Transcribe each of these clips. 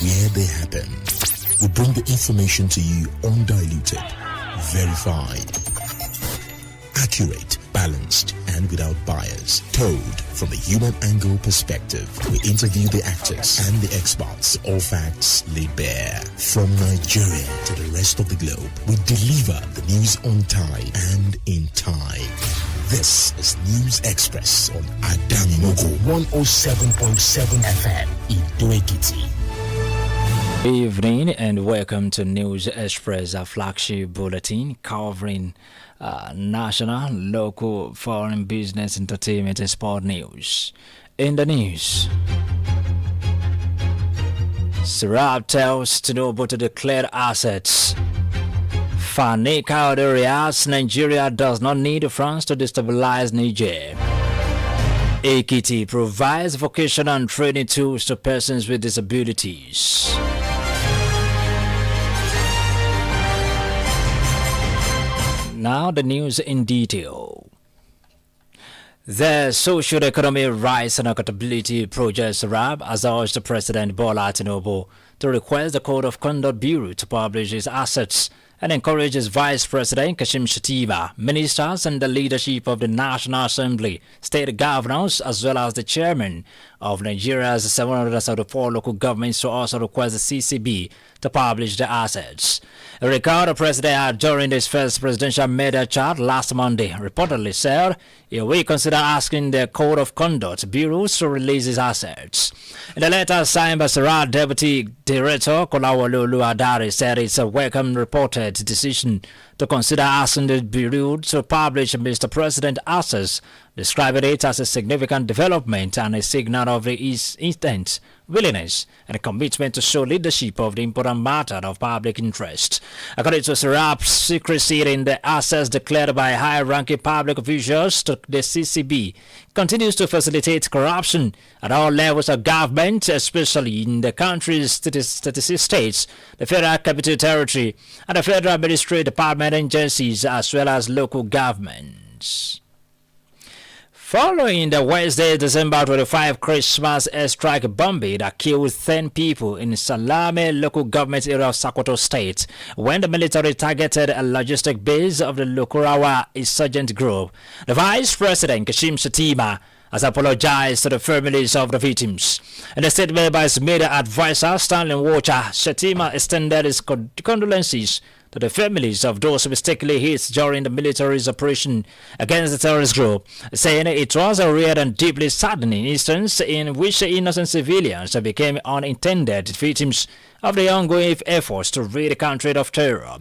where they happen. We bring the information to you undiluted, verified, accurate, balanced, and without bias. Told from a human angle perspective. We interview the actors and the experts. All facts laid bare. From Nigeria to the rest of the globe, we deliver the news on time and in time. This is News Express on Adamimogo 107.7 FM in Doekiti. Good evening and welcome to News Express, a flagship bulletin covering national, local, foreign business, entertainment, and sport news. In the news, Sarab tells Tinubu to declare assets. Fani Kaude reacts, Nigeria does not need France to destabilize Niger. AKT provides vocational and training tools to persons with disabilities. Now the news in detail. The Socio-Economic Rights and Accountability Project SRAB has urged President Bola Tinubu to request the Code of Conduct Bureau to publish its assets and encourages Vice President Kashim Shettima, ministers and the leadership of the National Assembly, state governors, as well as the chairman of Nigeria's 774 local governments to also request the CCB to publish the assets. A record the president had during his first presidential media chat last Monday reportedly said he will consider asking the Code of Conduct Bureau to release his assets. In the letter signed by Sarah Deputy Director Kolawolu Adari said it's a welcome reported decision to consider asking the Bureau to publish Mr. President's assets, describing it as a significant development and a signal of his intent, willingness, and a commitment to show leadership of the important matter of public interest. According to Sarab's secrecy in the assets declared by high-ranking public officials to the CCB continues to facilitate corruption at all levels of government, especially in the country's 36 states, the Federal Capital Territory, and the Federal Administrative Department agencies, as well as local governments. Following the Wednesday, December 25 Christmas airstrike bombing that killed 10 people in Salame local government area of Sokoto State, when the military targeted a logistic base of the Lokurawa insurgent group, the Vice President Kashim Shettima has apologized to the families of the victims. In a statement by his media advisor Stanley Watcher, Shettima extended his condolences to the families of those mistakenly hit during the military's operation against the terrorist group, saying it was a rare and deeply saddening instance in which innocent civilians became unintended victims of the ongoing efforts to rid the country of terror.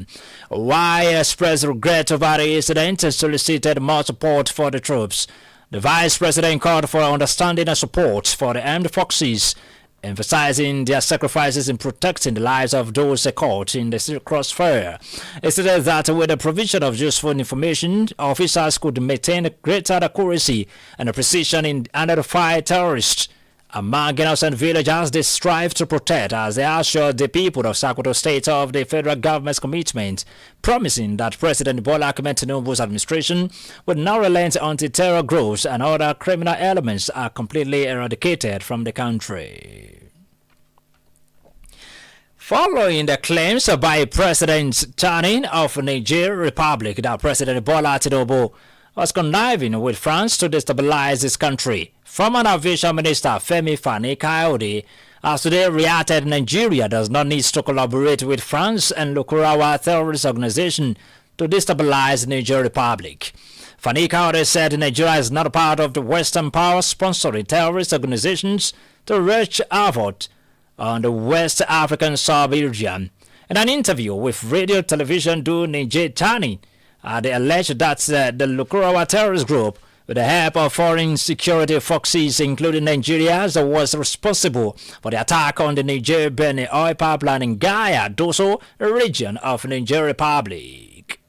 While he expressed regret over the incident and solicited more support for the troops, the Vice President called for understanding and support for the armed forces, emphasizing their sacrifices in protecting the lives of those caught in the crossfire. It said that with the provision of useful information, officers could maintain greater accuracy and precision in identifying terrorists among innocent villagers they strive to protect, as they assured the people of Sokoto State of the federal government's commitment, promising that President Bola Ahmed Tinubu's administration would not relent until terror groups and other criminal elements are completely eradicated from the country. Following the claims by President Chani of Niger Republic that President Bola Tinubu was conniving with France to destabilize his country, former Aviation Minister Femi Fani-Kayode has today reacted Nigeria does not need to collaborate with France and Lokurawa terrorist organization to destabilize Niger Republic. Fani-Kayode said Nigeria is not part of the Western power sponsoring terrorist organizations to wreak havoc on the West African sub-region. In an interview with Radio Television Du Niger Chani, they alleged that the Lokurawa terrorist group, with the help of foreign security forces, including Nigeria, was responsible for the attack on the Niger-Benin oil pipeline in Gaya, Doso, region of Niger Republic.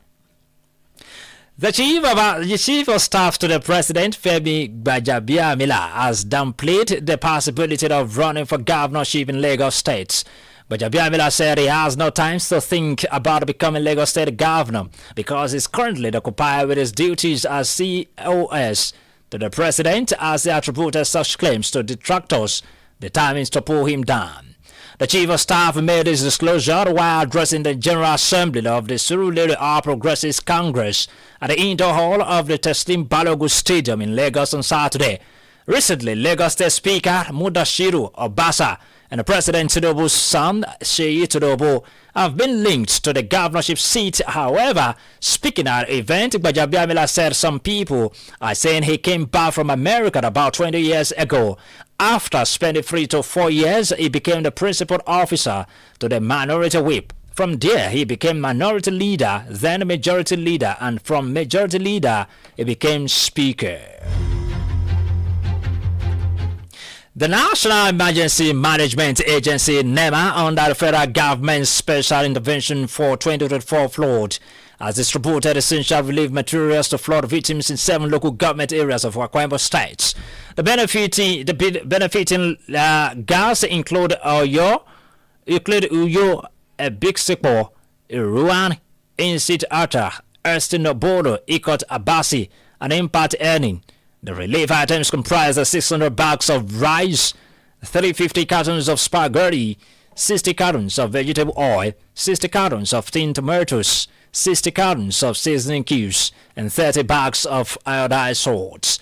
The chief of staff to the president, Femi Gbajabiamila, has downplayed the possibility of running for governorship in Lagos State. Gbajabiamila said he has no time to think about becoming Lagos State governor because he's currently occupied with his duties as COS to the president, as he attributed such claims to detractors determined to pull him down. The Chief of Staff made his disclosure while addressing the General Assembly of the Surulere All Progressives Congress at the indoor hall of the Teslim Balogun Stadium in Lagos on Saturday. Recently, Lagos State Speaker Mudashiru Obasa and President Tinubu's son, Seyi Tinubu, have been linked to the governorship seat. However, speaking at an event, Gbajabiamila said some people are saying he came back from America about 20 years ago. After spending 3 to 4 years, he became the principal officer to the minority whip. From there, he became minority leader, then majority leader, and from majority leader, he became speaker. The National Emergency Management Agency, NEMA, under the federal government's special intervention for 2024 flood, has distributed essential relief materials to flood victims in 7 local government areas of Akwa Ibom State. The benefiting gas include Uyo, Big-Sipo, Iruan, Insit Ata, Erstin Obodo, Ikot Abasi, and Impact Earning. The relief items comprise 600 bags of rice, 350 cartons of spaghetti, 60 cartons of vegetable oil, 60 cartons of tinned tomatoes, 60 cartons of seasoning cubes, and 30 bags of iodized salts.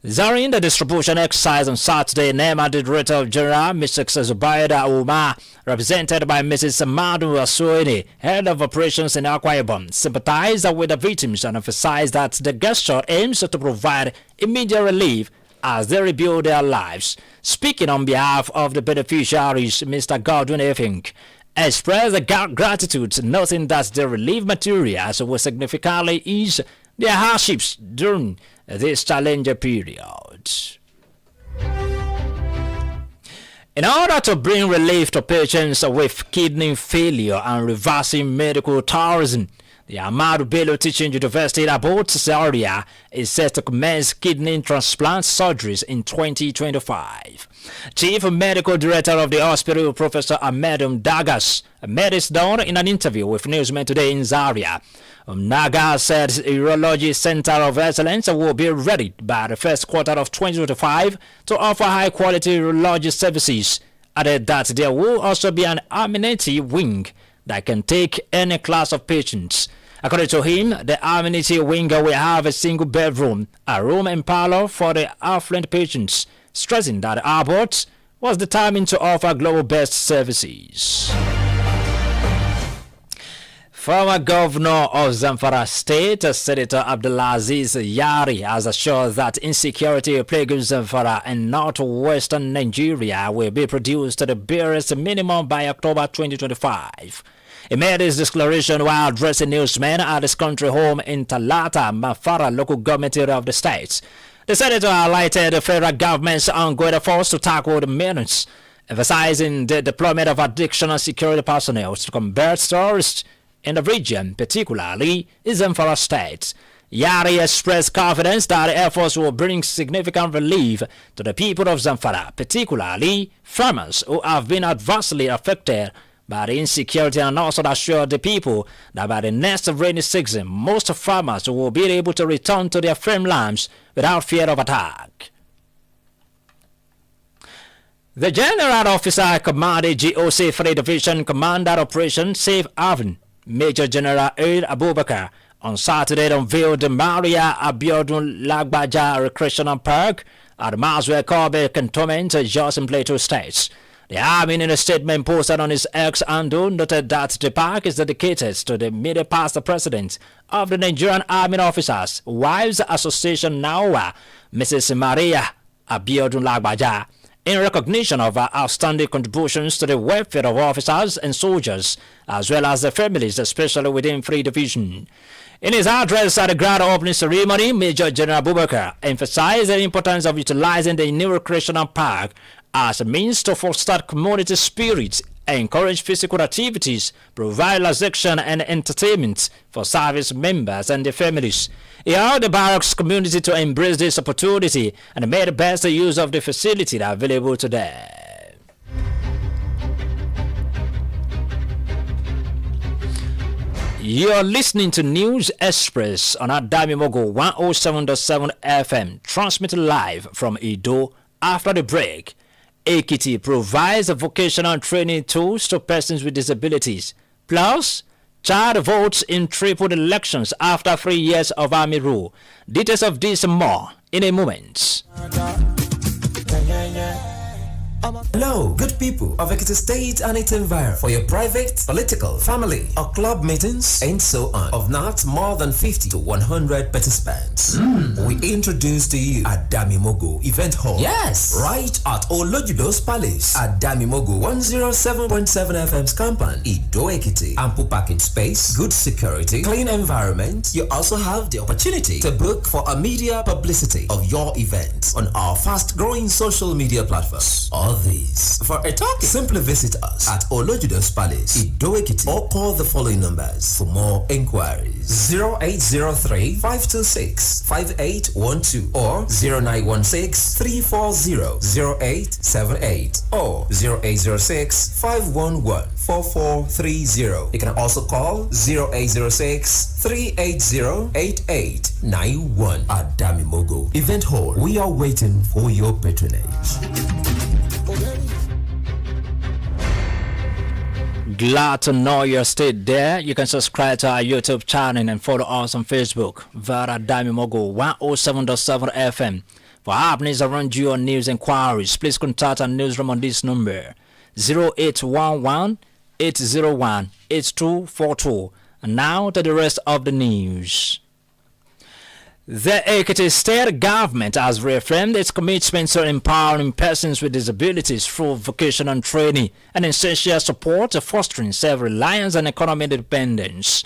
During the distribution exercise on Saturday, NEMA Director General Mr. Zubaida Umar, represented by Mrs. Amadu Asuene, head of operations in Akwa Ibom, sympathized with the victims and emphasized that the gesture aims to provide immediate relief as they rebuild their lives. Speaking on behalf of the beneficiaries, Mr. Godwin Efink expressed gratitude, noting that the relief materials will significantly ease their hardships during this challenging period. In order to bring relief to patients with kidney failure and reversing medical tourism, the Ahmadu Bello Teaching University in Abots area is set to commence kidney transplant surgeries in 2025. Chief Medical Director of the hospital, Professor Ahmedum Dagas, made this known in an interview with Newsmen Today in Zaria. Naga said the Urology Center of Excellence will be ready by the first quarter of 2025 to offer high-quality urology services. Added that there will also be an amenity wing that can take any class of patients. According to him, the amenity wing will have a single bedroom, a room and parlor for the affluent patients, stressing that Abbott was determined to offer global best services. Former Governor of Zamfara State, Senator Abdulaziz Yari, has assured that insecurity plaguing Zamfara and northwestern Nigeria will be reduced to the barest minimum by October 2025. He made his declaration while addressing newsmen at his country home in Talata, Mafara local government area of the state. The senator highlighted the federal government's ongoing efforts to tackle the menace, emphasizing the deployment of additional security personnel to combat terrorists in the region, particularly in Zamfara State. Yari expressed confidence that the efforts will bring significant relief to the people of Zamfara, particularly farmers who have been adversely affected by the insecurity, and also assured the people that by the next rainy season, most farmers will be able to return to their farmlands without fear of attack. The General Officer commanding GOC 3 Division Commander Operation Safe Haven, Major General Eid Abubakar, on Saturday unveiled the Maria Abiodun Lagbaja Recreational Park at Maswell Kobe Cantonment, Jos in Plateau States. The Army, in a statement posted on his X handle, noted that the park is dedicated to the middle past president of the Nigerian Army Officers Wives Association NAWA, Mrs. Maria Abiodun Lagbaja, in recognition of her outstanding contributions to the welfare of officers and soldiers, as well as their families, especially within 3 Division. In his address at the grand opening ceremony, Major General Abubakar emphasized the importance of utilizing the new recreational park as a means to foster community spirit, encourage physical activities, provide relaxation and entertainment for service members and their families. He urged the barracks community to embrace this opportunity and made the best use of the facility available to them. You're listening to News Express on Adamimogo 107.7 FM, transmitted live from Edo. After the break, Ekiti provides vocational training tools to persons with disabilities. Plus, child votes in tripled elections after 3 years of army rule. Details of this and more in a moment. Hello, good people of Ekiti State and its environment. For your private, political, family, or club meetings, and so on, of not more than 50 to 100 participants, we introduce to you Adamimogo Event Hall. Yes! Right at Olojudo's Palace, Adamimogo 107.7 FM's compound, Ido Ekiti. Ample parking space, good security, clean environment. You also have the opportunity to book for a media publicity of your event on our fast-growing social media platforms. All these for a talk. Simply visit us at Olojudo's Palace, Ido Ekiti, or call the following numbers for more inquiries: 0803-526-5812 or 0916-340-0878 or 0806-511-4430. You can also call 0806-380-8891 at Adamimogo Event Hall. We are waiting for your patronage. Glad to know you're still there. You can subscribe to our YouTube channel and follow us on Facebook via Adamimogo 107.7 FM. For happenings around you or news inquiries, please contact our newsroom on this number 0811-801-8242. And now to the rest of the news. The Ekiti State government has reaffirmed its commitment to empowering persons with disabilities through vocational training and essential support to fostering self-reliance and economic independence.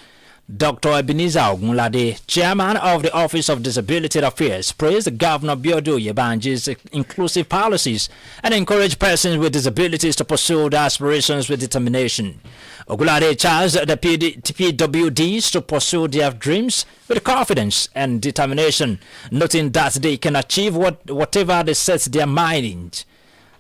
Dr. Ebenezer Ogunlade, chairman of the Office of Disability Affairs, praised Governor Biodo Yebanji's inclusive policies and encouraged persons with disabilities to pursue their aspirations with determination. Ogunlade charged the PWDs to pursue their dreams with confidence and determination, noting that they can achieve whatever they set their mind in.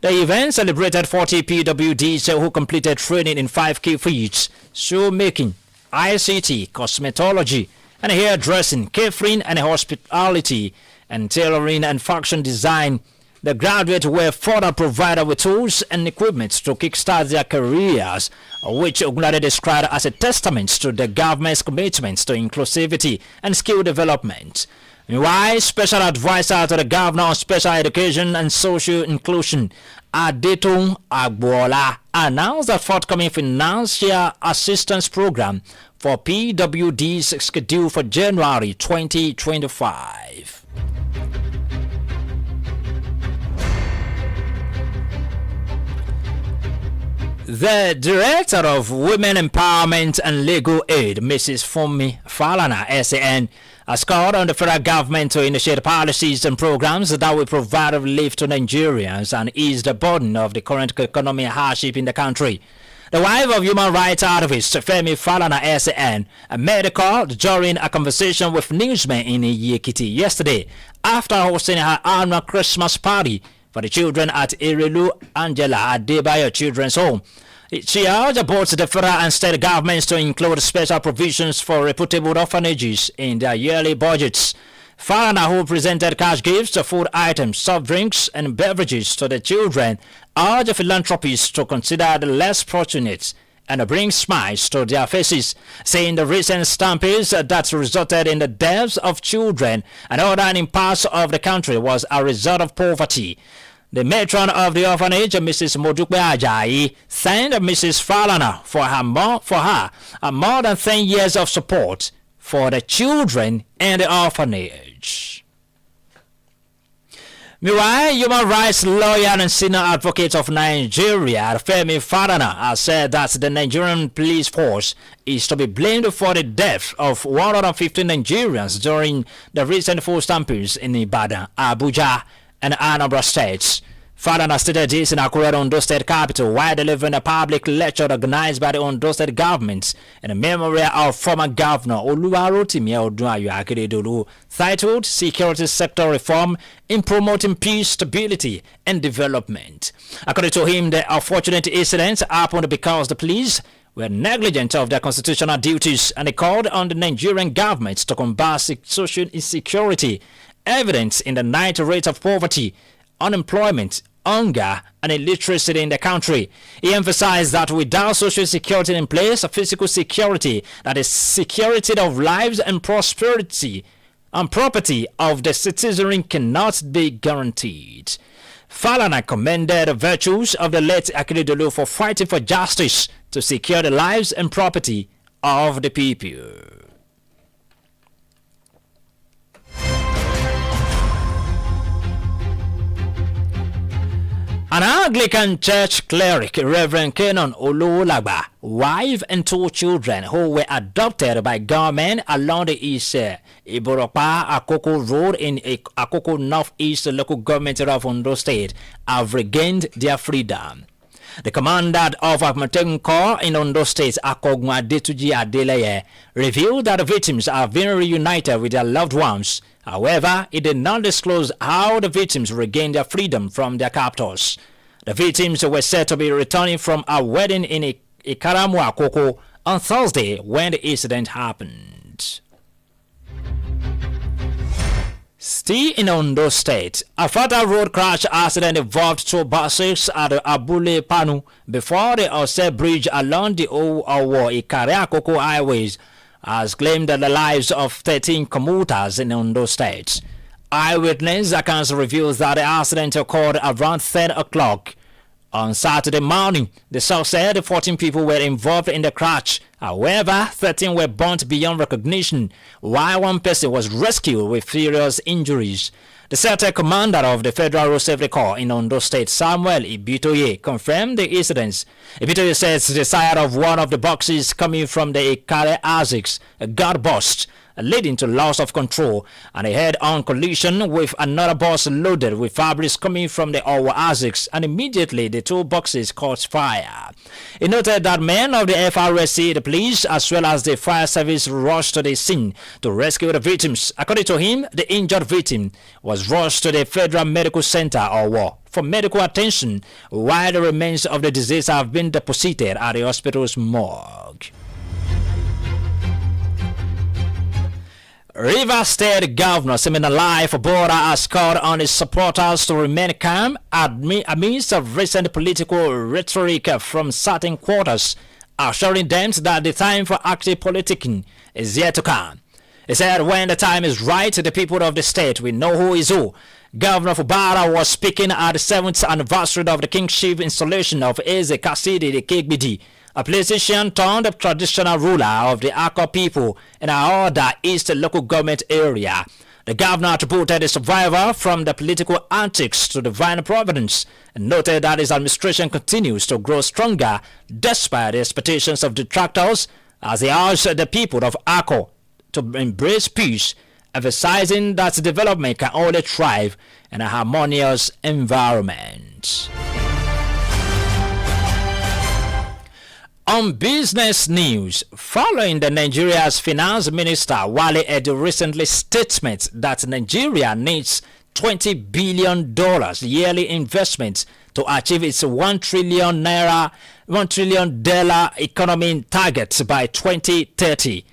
The event celebrated 40 PWDs who completed training in 5 key fields: shoemaking, ICT, cosmetology, and hairdressing, catering and hospitality, and tailoring and fashion design. The graduates were further provided with tools and equipment to kickstart their careers, which Ogunlade described as a testament to the government's commitment to inclusivity and skill development. Meanwhile, Special Advisor to the Governor on Special Education and Social Inclusion, Adeton Agbola, announced the forthcoming financial assistance program for PWDs scheduled for January 2025. The Director of Women Empowerment and Legal Aid, Mrs. Funmi Falana, SAN, has called on the federal government to initiate policies and programs that will provide relief to Nigerians and ease the burden of the current economic hardship in the country. The wife of human rights activist Femi Falana, SAN, made a call during a conversation with newsmen in Ekiti yesterday after hosting her annual Christmas party for the children at Erelu Angela Adebayo Children's Home. She urged both the federal and state governments to include special provisions for reputable orphanages in their yearly budgets. Falana, who presented cash gifts, food items, soft drinks, and beverages to the children, urged philanthropists to consider the less fortunate and bring smiles to their faces, saying the recent stampedes that resulted in the deaths of children and other in parts of the country was a result of poverty. The matron of the orphanage, Mrs. Modukwe Ajayi, thanked Mrs. Falana for more than 10 years of support for the children and the orphanage. Meanwhile, human rights lawyer and senior advocate of Nigeria, Femi Falana, has said that the Nigerian police force is to be blamed for the death of 115 Nigerians during the recent full stampedes in Ibadan, Abuja, and Anambra states. Falana stated this in Akure, Ondo State capital, while delivering a public lecture organized by the Ondo State government in memory of former Governor Oluwarotimi Odunayo Akeredolu, titled Security Sector Reform in Promoting Peace, Stability, and Development. According to him, the unfortunate incident happened because the police were negligent of their constitutional duties, and he called on the Nigerian government to combat social insecurity evident in the night rate of poverty, unemployment, hunger, and illiteracy in the country. He emphasized that without social security in place, physical security, that is security of lives and prosperity and property of the citizenry, cannot be guaranteed. Falana commended the virtues of the late Akeredolu for fighting for justice to secure the lives and property of the people. An Anglican church cleric, Reverend Kenan Ololagba, wife and 2 children who were adopted by government along the East Iboropa Akoko Road in Akoko Northeast local government area of Ondo State, have regained their freedom. The commander of Amotekun Corps in Ondo State, Akogwa Detuji Adeleye, revealed that the victims have been reunited with their loved ones. However, it did not disclose how the victims regained their freedom from their captors. The victims were said to be returning from a wedding in Ikaramu Akoko on Thursday when the incident happened. Still in Ondo State, a fatal road crash accident involved 2 buses at Abule Panu before the Ose Bridge along the Owo Ikare Akoko highways has claimed the lives of 13 commuters in Ondo State. Eyewitness accounts reveals that the accident occurred around 10 o'clock on Saturday morning. The source said 14 people were involved in the crash. However, 13 were burnt beyond recognition, while 1 person was rescued with serious injuries. The Sector Commander of the Federal Road Safety Corps in Ondo State, Samuel Ibitoye, confirmed the incidents. Ibitoye says the side of one of the boxes coming from the Ikare Asics got burst, leading to loss of control, and a head-on collision with another bus loaded with fabrics coming from the Owo Asics, and immediately the 2 boxes caught fire. He noted that men of the FRSC, the police, as well as the fire service rushed to the scene to rescue the victims. According to him, the injured victim was rushed to the Federal Medical Center, Owo, for medical attention, while the remains of the deceased have been deposited at the hospital's morgue. Rivers State Governor Siminalayi Fubara has called on his supporters to remain calm amidst of recent political rhetoric from certain quarters, assuring them that the time for active politicking is yet to come. He said when the time is right, the people of the state will know who is who. Governor Fubara was speaking at the 7th anniversary of the kingship installation of Eze Kasidi the Kegbidi, a politician turned traditional ruler of the Akko people in our other East local government area. The governor attributed his survival from the political antics to divine providence and noted that his administration continues to grow stronger despite the expectations of detractors, as he urged the people of Akko to embrace peace, emphasizing that development can only thrive in a harmonious environment. On business news, following the Nigeria's finance minister Wale Edu recently statement that Nigeria needs $20 billion yearly investment to achieve its $1 trillion economy target by 2030.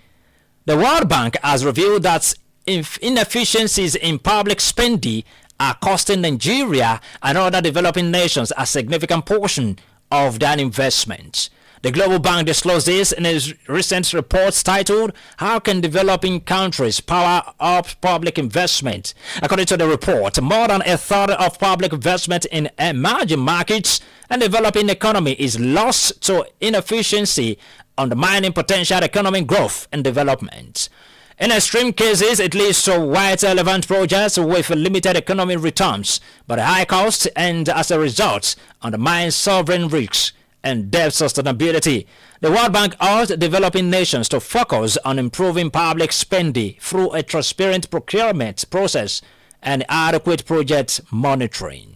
The World Bank has revealed that inefficiencies in public spending are costing Nigeria and other developing nations a significant portion of that investment. The Global Bank disclosed this in its recent reports titled, How Can Developing Countries Power Up Public Investment? According to the report, more than a third of public investment in emerging markets and developing economy is lost to inefficiency, undermining potential economic growth and development. In extreme cases, it leads to wide relevant projects with limited economic returns, but high cost, and as a result, undermines sovereign risks and debt sustainability. The World Bank urged developing nations to focus on improving public spending through a transparent procurement process and adequate project monitoring.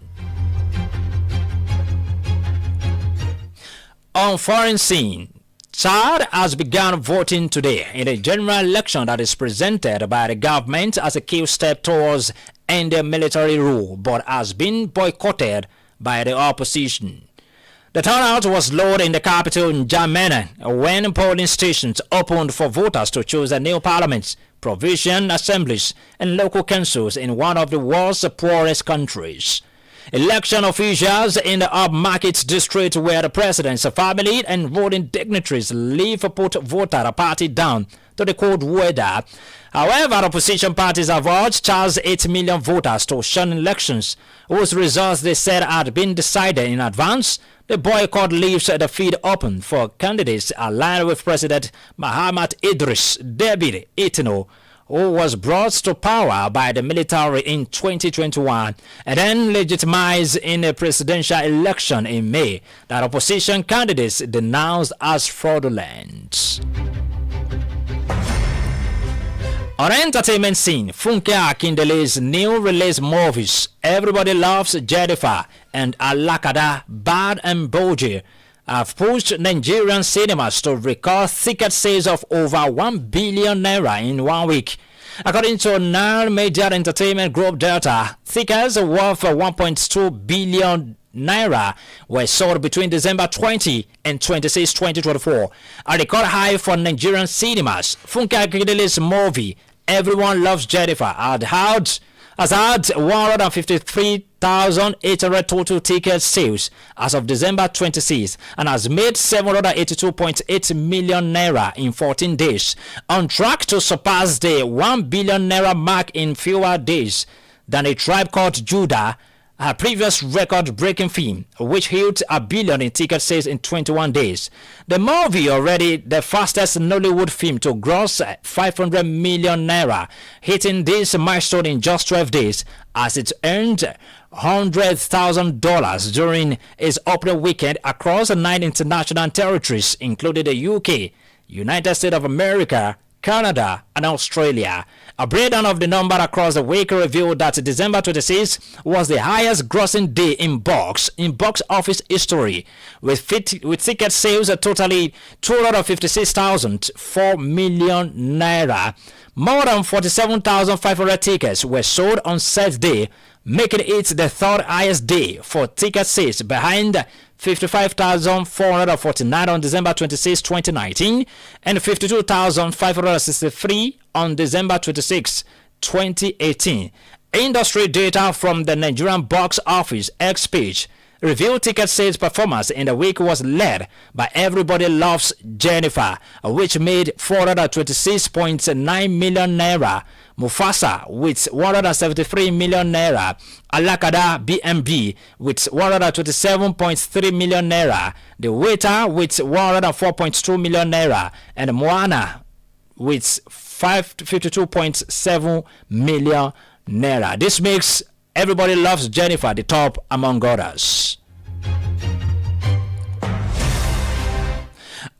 On foreign scene, Chad has begun voting today in a general election that is presented by the government as a key step towards ending military rule, but has been boycotted by the opposition. The turnout was low in the capital N'Djamena when polling stations opened for voters to choose a new parliament, provincial assemblies, and local councils in one of the world's poorest countries. Election officials in the upmarket district where the president's family and voting dignitaries live put voter party down to the cold weather. However, opposition parties have urged Charles 8 million voters to shun elections, whose results they said had been decided in advance. The boycott leaves the field open for candidates aligned with President Mahamat Idris Deby Itno, who was brought to power by the military in 2021 and then legitimized in a presidential election in May that opposition candidates denounced as fraudulent. On the entertainment scene, Funke Akindele's new release movies Everybody Loves Jennifer and Alakada Bad and Boji have pushed Nigerian cinemas to record ticket sales of over 1 billion naira in 1 week. According to Nile Media Entertainment Group data, tickets worth 1.2 billion naira were sold between December 20 and 26, 2024, a record high for Nigerian cinemas. Funke Akindele's movie Everyone Loves Jennifer has had 153,800 total ticket sales as of December 26th and has made 782.8 million naira in 14 days, on track to surpass the 1 billion naira mark in fewer days than A Tribe Called Judah, a previous record-breaking film, which hit 1 billion in ticket sales in 21 days. The movie, already the fastest Nollywood film to gross 500 million naira, hitting this milestone in just 12 days, as it earned $100,000 during its opening weekend across 9 international territories, including the UK, United States of America, Canada, and Australia. A breakdown of the number across the week revealed that December 26 was the highest grossing day in box office history, with ticket sales totaling 256,004 million naira. More than 47,500 tickets were sold on Saturday, making it the third highest day for ticket sales, behind 55,449 on December 26, 2019, and 52,563 on December 26, 2018. Industry data from the Nigerian box office X page revealed ticket sales performance in the week was led by Everybody Loves Jennifer, which made 426.9 million naira, Mufasa with 173 million naira, Alakada BMB with 127.3 million naira, The Waiter with 104.2 million naira, and Moana with 552.7 million naira. This makes Everybody Loves Jennifer the top among others.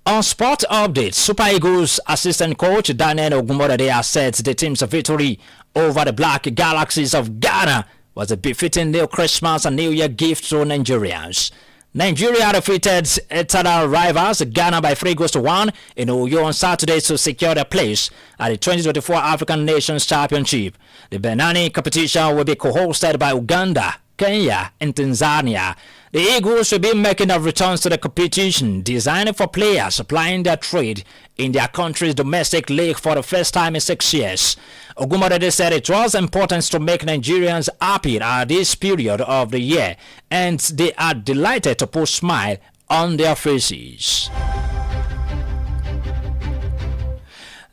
On sport updates, Super Eagles assistant coach Daniel Ogumorade has said the team's victory over the Black Galaxies of Ghana was a befitting new Christmas and New Year gift to Nigerians. Nigeria defeated eternal rivals Ghana by 3-1 in Uyo on Saturday to secure their place at the 2024 African Nations Championship. The Benani competition will be co-hosted by Uganda, Kenya, and Tanzania. The Eagles will be making a return to the competition designed for players applying their trade in their country's domestic league for the first time in 6 years. Ogumorade said it was important to make Nigerians happy at this period of the year, and they are delighted to put a smile on their faces.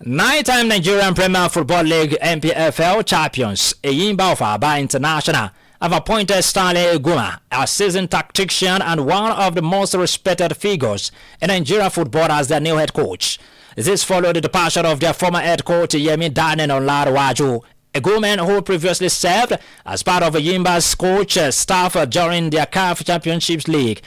Nine-time Nigerian Premier Football League NPFL champions Eyimba of Aba International have appointed Stanley Eguma as seasoned tactician and one of the most respected figures in Nigerian football as their new head coach. This followed the departure of their former head coach Yemi Danen Olarwaju. Eguma, who previously served as part of Eyimba's coach staff during their CAF Championships League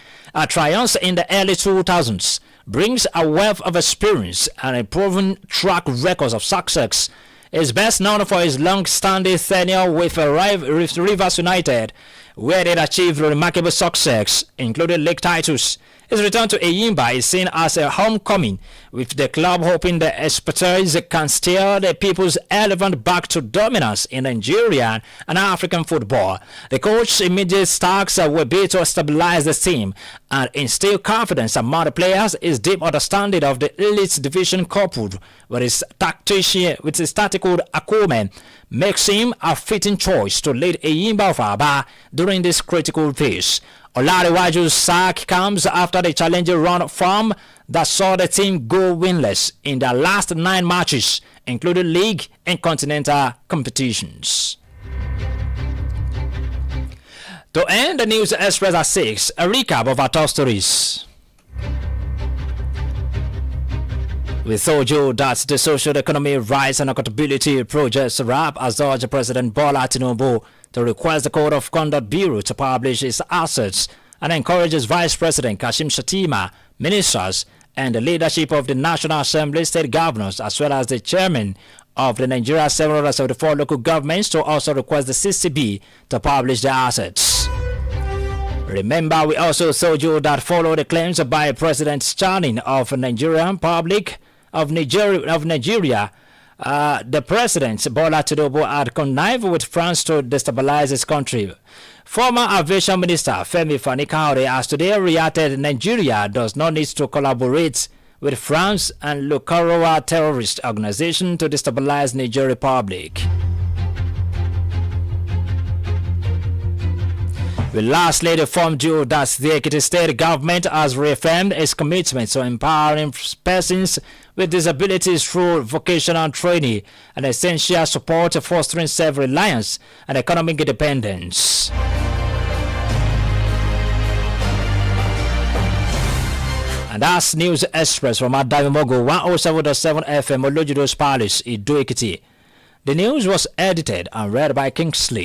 triumphs in the early 2000s, brings a wealth of experience and a proven track record of success. He is best known for his long-standing tenure with Rivers United, where they achieved remarkable success, including league titles. His return to Eyimba is seen as a homecoming, with the club hoping the expertise can steer the People's Elephant back to dominance in Nigerian and African football. The coach's immediate tasks will be to stabilize the team and instill confidence among the players. His deep understanding of the elite division coupled with his tactical acumen makes him a fitting choice to lead Eyimba of Aba during this critical phase. Olariwaju's sack comes after the challenging run form that saw the team go winless in their last 9 matches, including league and continental competitions. To end the News Express at 6, a recap of our top stories. We told you that the Social Economy Rights and Accountability Project RAP has urged President Bola Tinubu to request the Code of Conduct Bureau to publish its assets and encourages Vice President Kashim Shettima, ministers, and the leadership of the National Assembly, state governors, as well as the chairman of the Nigeria 774 local governments to also request the CCB to publish their assets. Remember, we also told you that follow the claims by President Chani of Nigerian Republic of Nigeria, the President Bola Tinubu had connived with France to destabilize his country. Former Aviation Minister Femi Fani-Kaore has today reacted Nigeria does not need to collaborate with France and Lukarawa terrorist organization to destabilize Niger Republic. We lastly informed you that the Ekiti State government has reaffirmed its commitment to empowering persons with disabilities through vocational training and essential support to fostering self-reliance and economic independence. And that's News Express from Adamimogo 107.7 FM Olojudo's Palace, Ido Ekiti. The news was edited and read by Kingsley